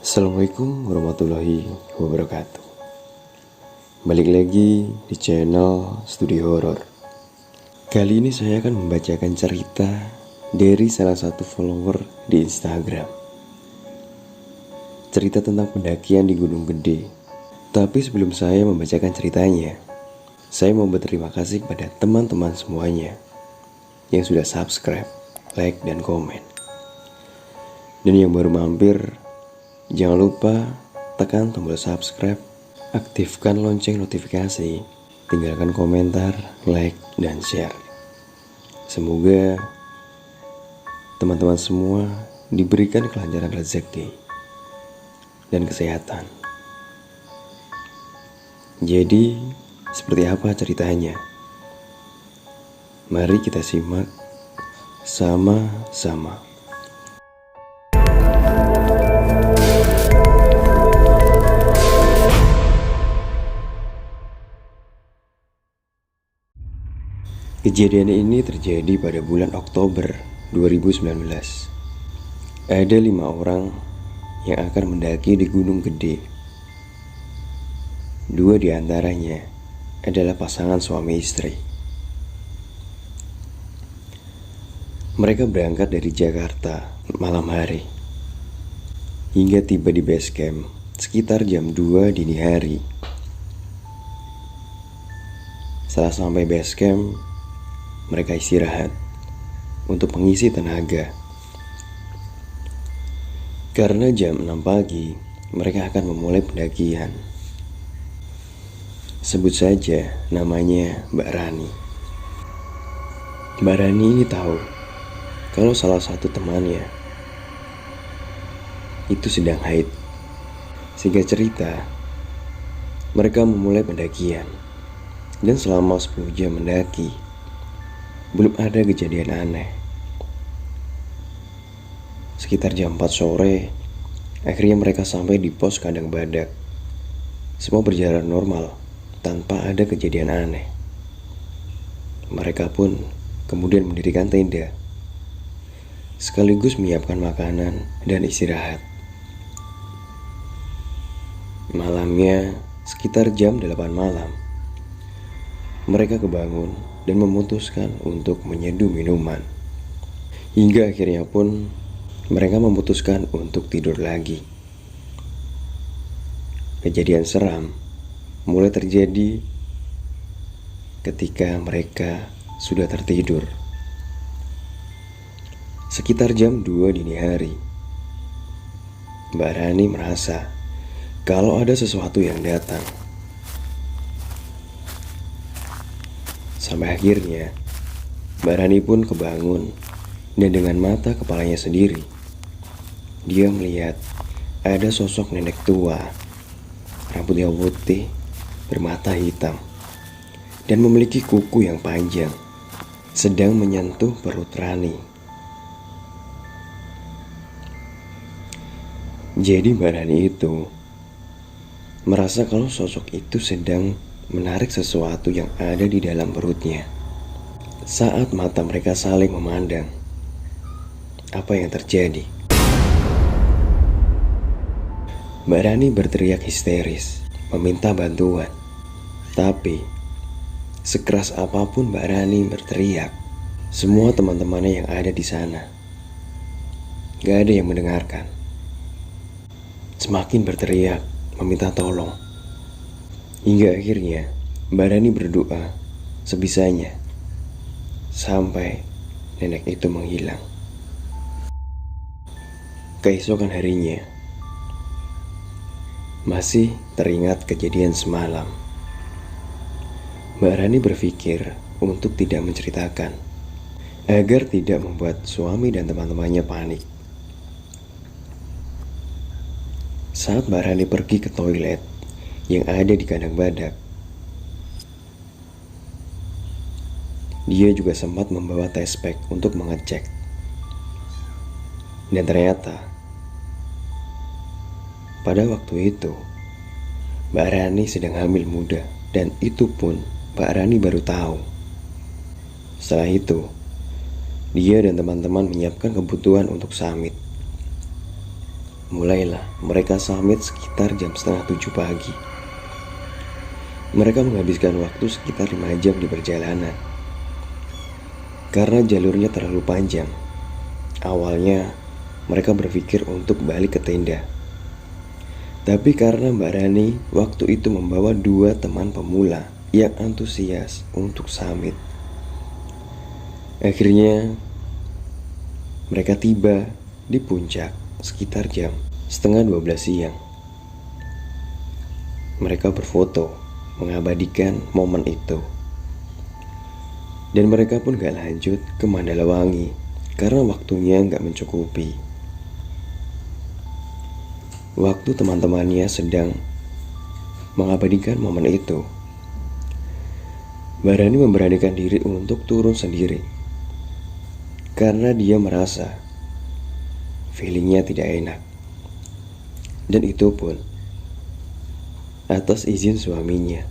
Assalamualaikum warahmatullahi wabarakatuh. Balik lagi di channel Studi Horor. Kali ini saya akan membacakan cerita dari salah satu follower di Instagram. Cerita tentang pendakian di Gunung Gede. Tapi sebelum saya membacakan ceritanya, saya mau berterima kasih kepada teman-teman semuanya yang sudah subscribe, like, dan komen. Dan yang baru mampir, jangan lupa tekan tombol subscribe, aktifkan lonceng notifikasi, tinggalkan komentar, like, dan share. Semoga teman-teman semua diberikan kelancaran rezeki dan kesehatan. Jadi, seperti apa ceritanya? Mari kita simak sama-sama. Kejadian ini terjadi pada bulan Oktober 2019. Ada 5 orang yang akan mendaki di Gunung Gede. 2 di antaranya adalah pasangan suami istri. Mereka berangkat dari Jakarta malam hari hingga tiba di base camp sekitar jam 2 dini hari. Setelah sampai base camp, mereka istirahat untuk mengisi tenaga. Karena jam 6 pagi, mereka akan memulai pendakian. Sebut saja namanya Mbak Rani. Mbak Rani ini tahu kalau salah satu temannya itu sedang haid. Sehingga cerita, mereka memulai pendakian. Dan selama 10 jam mendaki, belum ada kejadian aneh. Sekitar jam 4 sore, akhirnya mereka sampai di pos kandang badak. Semua berjalan normal, tanpa ada kejadian aneh. Mereka pun kemudian mendirikan tenda, sekaligus menyiapkan makanan dan istirahat. Malamnya, sekitar jam 8 malam, mereka kebangun dan memutuskan untuk menyeduh minuman. Hingga akhirnya pun mereka memutuskan untuk tidur lagi. Kejadian seram mulai terjadi ketika mereka sudah tertidur. Sekitar jam 2 dini hari, Mbak Rani merasa kalau ada sesuatu yang datang. Sampai akhirnya Mbak Rani pun kebangun, dan dengan mata kepalanya sendiri dia melihat ada sosok nenek tua, rambutnya putih, bermata hitam, dan memiliki kuku yang panjang, sedang menyentuh perut Rani. Jadi Mbak Rani itu merasa kalau sosok itu sedang menarik sesuatu yang ada di dalam perutnya. Saat mata mereka saling memandang, apa yang terjadi? Mbak Rani berteriak histeris, meminta bantuan. Tapi, sekeras apapun Mbak Rani berteriak, semua teman-temannya yang ada di sana gak ada yang mendengarkan. Semakin berteriak, meminta tolong. Hingga akhirnya Mbak Rani berdoa sebisanya sampai nenek itu menghilang. Keesokan harinya, masih teringat kejadian semalam. Mbak Rani berpikir untuk tidak menceritakan agar tidak membuat suami dan teman-temannya panik. Saat Mbak Rani pergi ke toilet yang ada di kandang badak, dia juga sempat membawa tes pack untuk mengecek. Dan ternyata pada waktu itu Mbak Rani sedang hamil muda, dan itu pun Mbak Rani baru tahu. Setelah itu, dia dan teman-teman menyiapkan kebutuhan untuk summit. mulailah mereka summit sekitar jam setengah 7 pagi. Mereka menghabiskan waktu sekitar 5 jam di perjalanan. Karena jalurnya terlalu panjang, awalnya mereka berpikir untuk balik ke tenda. Tapi karena Mbak Rani waktu itu membawa 2 teman pemula yang antusias untuk summit, akhirnya mereka tiba di puncak sekitar jam setengah 12 siang. Mereka berfoto mengabadikan momen itu. Dan mereka pun gak lanjut ke Mandalawangi karena waktunya gak mencukupi. Waktu teman-temannya sedang mengabadikan momen itu, Mbak Rani memberanikan diri untuk turun sendiri karena dia merasa feelingnya tidak enak. Dan itu pun atas izin suaminya.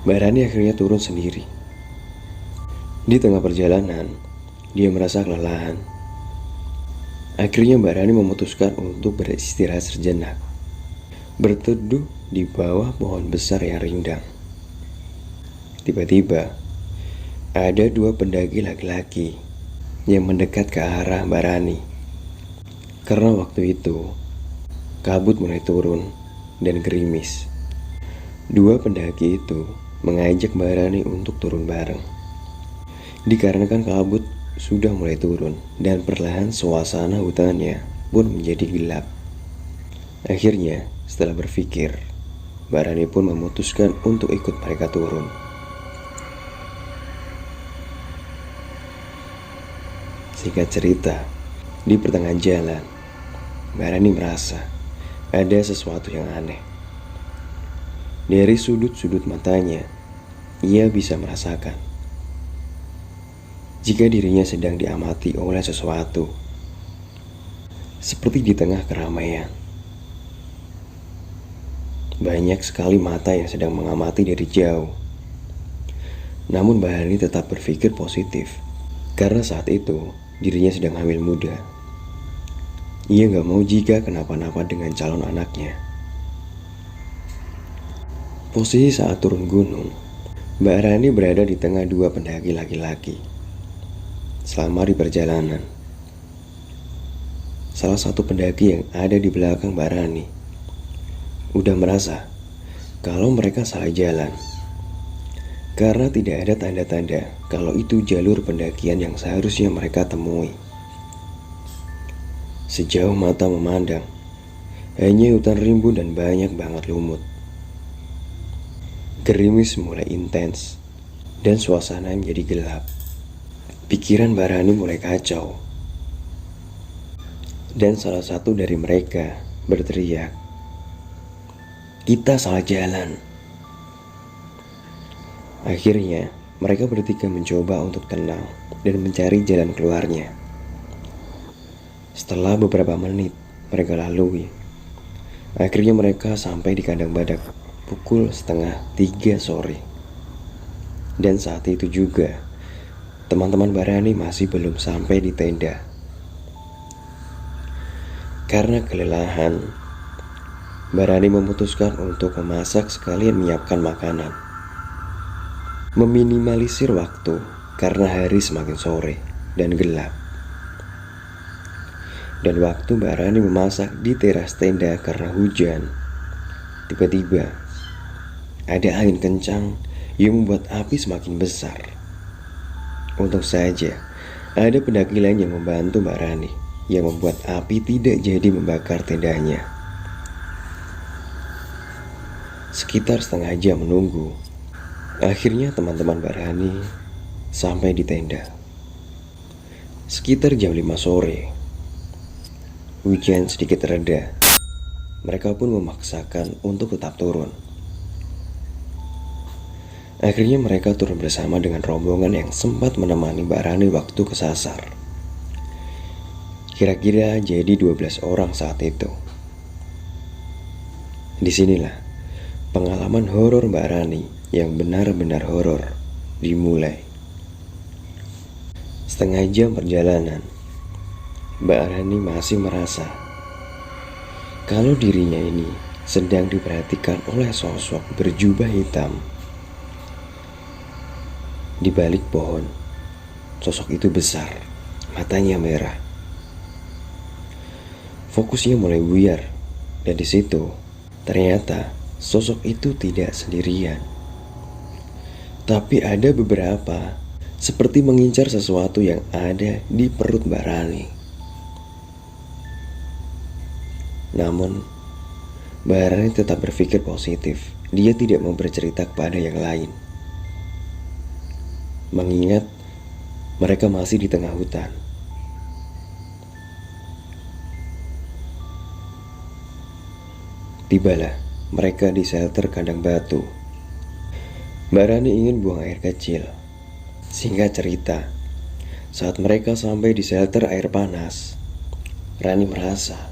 Mbak Rani akhirnya turun sendiri. Di tengah perjalanan, dia merasa kelelahan. Akhirnya Mbak Rani memutuskan untuk beristirahat sejenak, berteduh di bawah pohon besar yang rindang. Tiba-tiba, ada 2 pendaki laki-laki yang mendekat ke arah Mbak Rani. Karena waktu itu, kabut mulai turun dan gerimis. 2 pendaki itu mengajak Mbak Rani untuk turun bareng. Dikarenakan kabut sudah mulai turun dan perlahan suasana hutannya pun menjadi gelap. Akhirnya, setelah berpikir, Mbak Rani pun memutuskan untuk ikut mereka turun. Singkat cerita, di pertengahan jalan, Mbak Rani merasa ada sesuatu yang aneh. Dari sudut-sudut matanya, ia bisa merasakan jika dirinya sedang diamati oleh sesuatu, seperti di tengah keramaian. Banyak sekali mata yang sedang mengamati dari jauh. Namun Mbak Rani tetap berpikir positif, karena saat itu dirinya sedang hamil muda. Ia gak mau jika kenapa-napa dengan calon anaknya. Posisi saat turun gunung, Mbak Rani berada di tengah 2 pendaki laki-laki. Selama di perjalanan, salah satu pendaki yang ada di belakang Mbak Rani udah merasa kalau mereka salah jalan, karena tidak ada tanda-tanda kalau itu jalur pendakian yang seharusnya mereka temui. Sejauh mata memandang, hanya hutan rimbun dan banyak banget lumut. Gerimis mulai intens dan suasana menjadi gelap. Pikiran Mbak Rani mulai kacau. Dan salah satu dari mereka berteriak, "Kita salah jalan." Akhirnya, mereka bertiga mencoba untuk tenang dan mencari jalan keluarnya. Setelah beberapa menit mereka lalui, akhirnya mereka sampai di kandang badak pukul setengah 3 sore. Dan saat itu juga, teman-teman Mbak Rani masih belum sampai di tenda. Karena kelelahan, Mbak Rani memutuskan untuk memasak sekalian menyiapkan makanan. Meminimalisir waktu karena hari semakin sore dan gelap. Dan waktu Mbak Rani memasak di teras tenda karena hujan, tiba-tiba ada angin kencang yang membuat api semakin besar. Untung saja ada pendaki lain yang membantu Mbak Rani, yang membuat api tidak jadi membakar tendanya. Sekitar setengah jam menunggu, akhirnya teman-teman Mbak Rani sampai di tenda. Sekitar jam 5 sore, hujan sedikit reda. Mereka pun memaksakan untuk tetap turun. Akhirnya mereka turun bersama dengan rombongan yang sempat menemani Mbak Rani waktu kesasar. Kira-kira jadi 12 orang saat itu. Disinilah pengalaman horor Mbak Rani yang benar-benar horor dimulai. Setengah jam perjalanan, Mbak Rani masih merasa kalau dirinya ini sedang diperhatikan oleh sosok berjubah hitam. Di balik pohon, sosok itu besar, matanya merah. Fokusnya mulai buyar, dan di situ ternyata sosok itu tidak sendirian. Tapi ada beberapa seperti mengincar sesuatu yang ada di perut Mbak Rani. Namun, Mbak Rani tetap berpikir positif. Dia tidak mau bercerita kepada yang lain, mengingat mereka masih di tengah hutan. Tibalah mereka di shelter kandang batu. Mbak Rani ingin buang air kecil. Singkat cerita, saat mereka sampai di shelter air panas, Rani merasa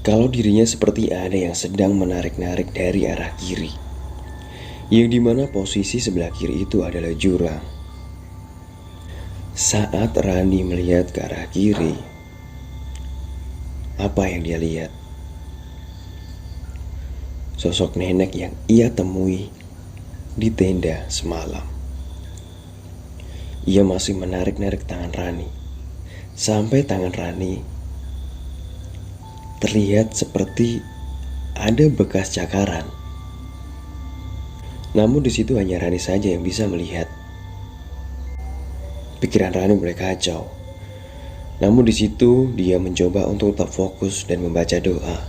kalau dirinya seperti ada yang sedang menarik-narik dari arah kiri, yang dimana posisi sebelah kiri itu adalah jurang. Saat Rani melihat ke arah kiri, apa yang dia lihat? Sosok nenek yang ia temui di tenda semalam. Ia masih menarik-narik tangan Rani, sampai tangan Rani terlihat seperti ada bekas cakaran. Namun di situ hanya Rani saja yang bisa melihat. Pikiran Rani mulai kacau. Namun di situ dia mencoba untuk tetap fokus dan membaca doa.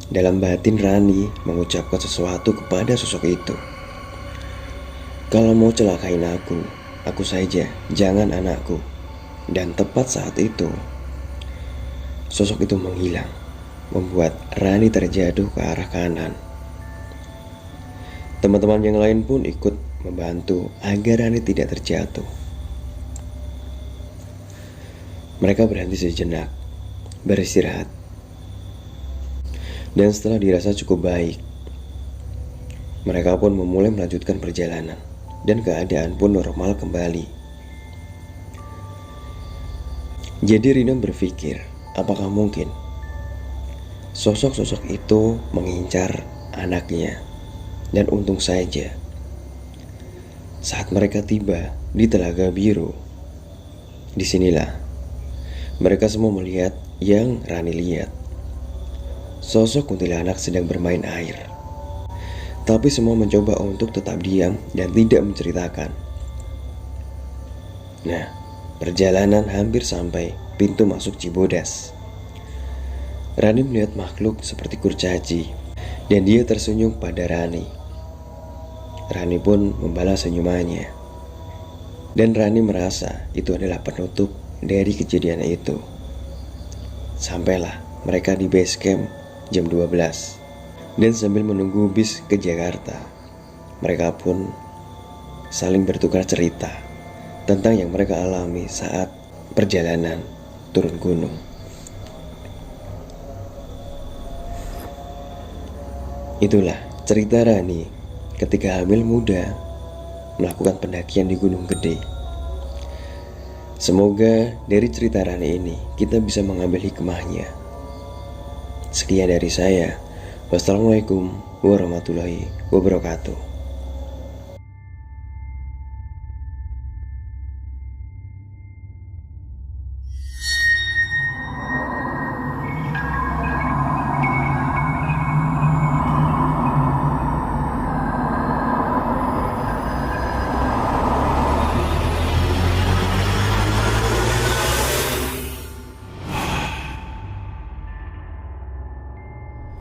Dalam batin Rani mengucapkan sesuatu kepada sosok itu. Kalau mau celakain aku saja, jangan anakku. Dan tepat saat itu, sosok itu menghilang, membuat Rani terjatuh ke arah kanan. Teman-teman yang lain pun ikut membantu agar Rani tidak terjatuh. Mereka berhenti sejenak, beristirahat. Dan setelah dirasa cukup baik, mereka pun memulai melanjutkan perjalanan. Dan keadaan pun normal kembali. Jadi Rina berpikir, apakah mungkin sosok-sosok itu mengincar anaknya? Dan untung saja saat mereka tiba di Telaga Biru, disinilah mereka semua melihat yang Rani lihat. Sosok kuntilanak sedang bermain air. Tapi semua mencoba untuk tetap diam dan tidak menceritakan. Nah, perjalanan hampir sampai pintu masuk Cibodas. Rani melihat makhluk seperti kurcaci, dan dia tersenyum pada Rani. Rani pun membalas senyumannya. Dan Rani merasa itu adalah penutup dari kejadian itu. Sampailah mereka di base camp jam 12. Dan sambil menunggu bis ke Jakarta, mereka pun saling bertukar cerita tentang yang mereka alami saat perjalanan turun gunung. Itulah cerita Rani ketika hamil muda melakukan pendakian di Gunung Gede. Semoga dari cerita Rani ini kita bisa mengambil hikmahnya. Sekian dari saya. Wassalamualaikum warahmatullahi wabarakatuh.